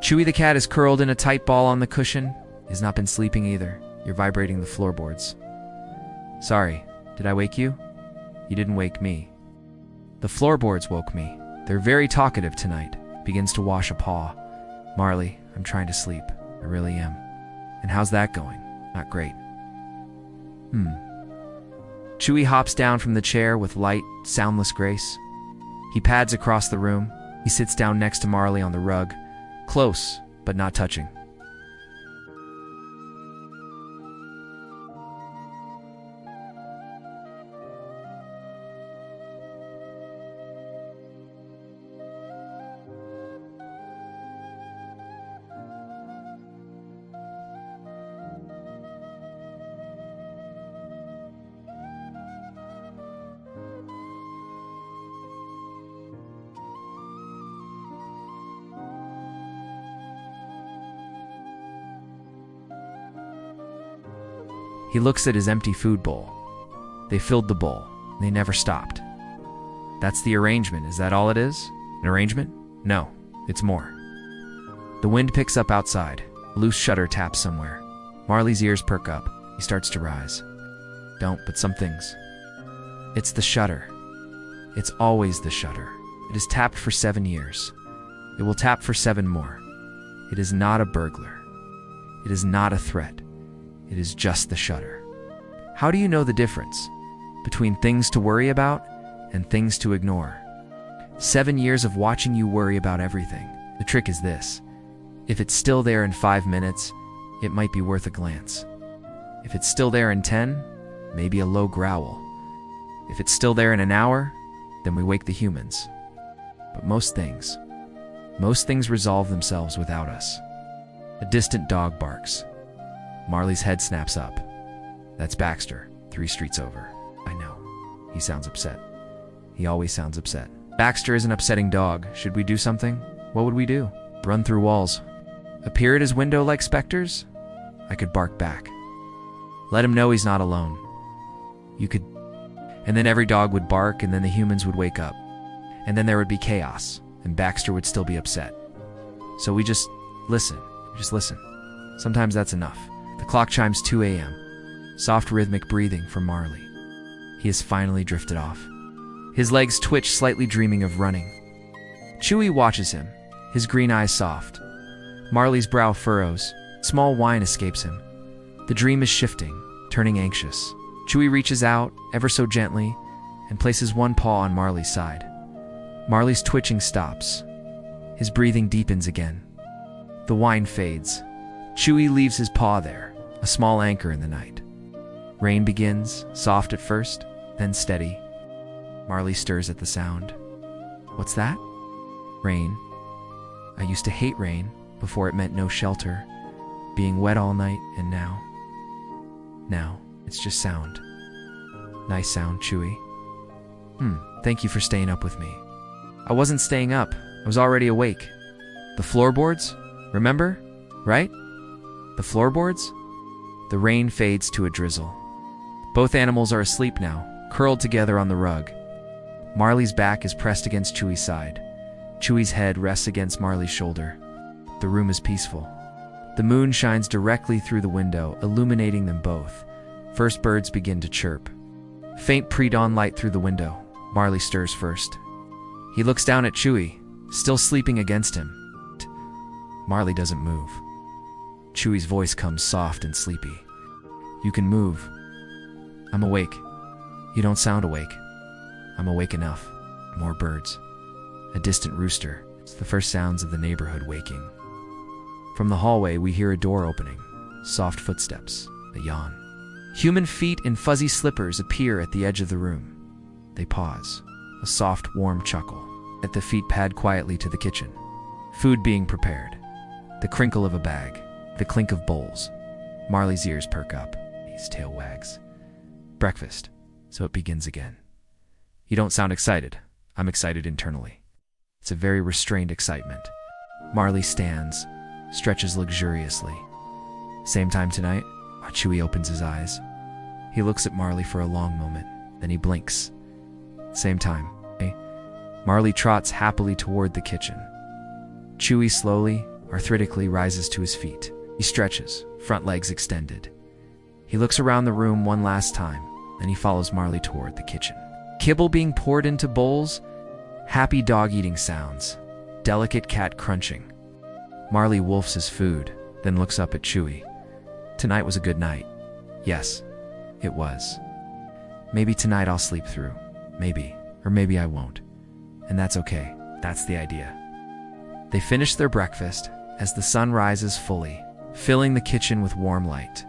Chewie the cat is curled in a tight ball on the cushion. He has not been sleeping either. You're vibrating the floorboards. Sorry, did I wake you? You didn't wake me. The floorboards woke me. They're very talkative tonight. Begins to wash a paw. Marley, I'm trying to sleep. I really am. And how's that going? Not great. Chewie hops down from the chair with light, soundless grace. He pads across the room. He sits down next to Marley on the rug. Close, but not touching. He looks at his empty food bowl. They filled the bowl. They never stopped. That's the arrangement. Is that all it is? An arrangement? No, it's more. The wind picks up outside. A loose shutter taps somewhere. Marley's ears perk up. He starts to rise. Don't, but some things. It's the shutter. It's always the shutter. It has tapped for 7 years. It will tap for 7 more. It is not a burglar. It is not a threat. It is just the shutter. How do you know the difference between things to worry about and things to ignore? 7 years of watching you worry about everything. The trick is this. If it's still there in 5 minutes, it might be worth a glance. If it's still there in 10, maybe a low growl. If it's still there in an hour, then we wake the humans. But most things resolve themselves without us. A distant dog barks. Marley's head snaps up. That's Baxter, 3 streets over. I know. He sounds upset. He always sounds upset. Baxter is an upsetting dog. Should we do something? What would we do? Run through walls? Appear at his window like specters? I could bark back. Let him know he's not alone. You could... And then every dog would bark, and then the humans would wake up. And then there would be chaos, and Baxter would still be upset. So we just listen. Just listen. Sometimes that's enough. The clock chimes 2 a.m. Soft rhythmic breathing from Marley. He has finally drifted off. His legs twitch, slightly dreaming of running. Chewie watches him, his green eyes soft. Marley's brow furrows. Small whine escapes him. The dream is shifting, turning anxious. Chewie reaches out, ever so gently, and places one paw on Marley's side. Marley's twitching stops. His breathing deepens again. The whine fades. Chewie leaves his paw there, a small anchor in the night. Rain begins, soft at first, then steady. Marley stirs at the sound. What's that? Rain. I used to hate rain, before it meant no shelter, being wet all night, and now it's just sound. Nice sound, Chewie. Thank you for staying up with me. I wasn't staying up, I was already awake. The floorboards? Remember? Right? The floorboards? The rain fades to a drizzle. Both animals are asleep now, curled together on the rug. Marley's back is pressed against Chewie's side. Chewie's head rests against Marley's shoulder. The room is peaceful. The moon shines directly through the window, illuminating them both. First birds begin to chirp. Faint pre-dawn light through the window. Marley stirs first. He looks down at Chewie, still sleeping against him. Marley doesn't move. Chewie's voice comes soft and sleepy. You can move. I'm awake. You don't sound awake. I'm awake enough. More birds. A distant rooster. It's the first sounds of the neighborhood waking. From the hallway, we hear a door opening. Soft footsteps. A yawn. Human feet in fuzzy slippers appear at the edge of the room. They pause. A soft, warm chuckle. At the feet pad quietly to the kitchen. Food being prepared. The crinkle of a bag. The clink of bowls. Marley's ears perk up. His tail wags. Breakfast. So it begins again. You don't sound excited. I'm excited internally. It's a very restrained excitement. Marley stands, stretches luxuriously. Same time tonight? Chewie opens his eyes. He looks at Marley for a long moment, then he blinks. Same time. Marley trots happily toward the kitchen. Chewie slowly, arthritically rises to his feet. He stretches, front legs extended. He looks around the room one last time, then he follows Marley toward the kitchen. Kibble being poured into bowls, happy dog eating sounds, delicate cat crunching. Marley wolfs his food, then looks up at Chewie. Tonight was a good night. Yes, it was. Maybe tonight I'll sleep through. Maybe, or maybe I won't. And that's okay. That's the idea. They finish their breakfast as the sun rises fully, filling the kitchen with warm light.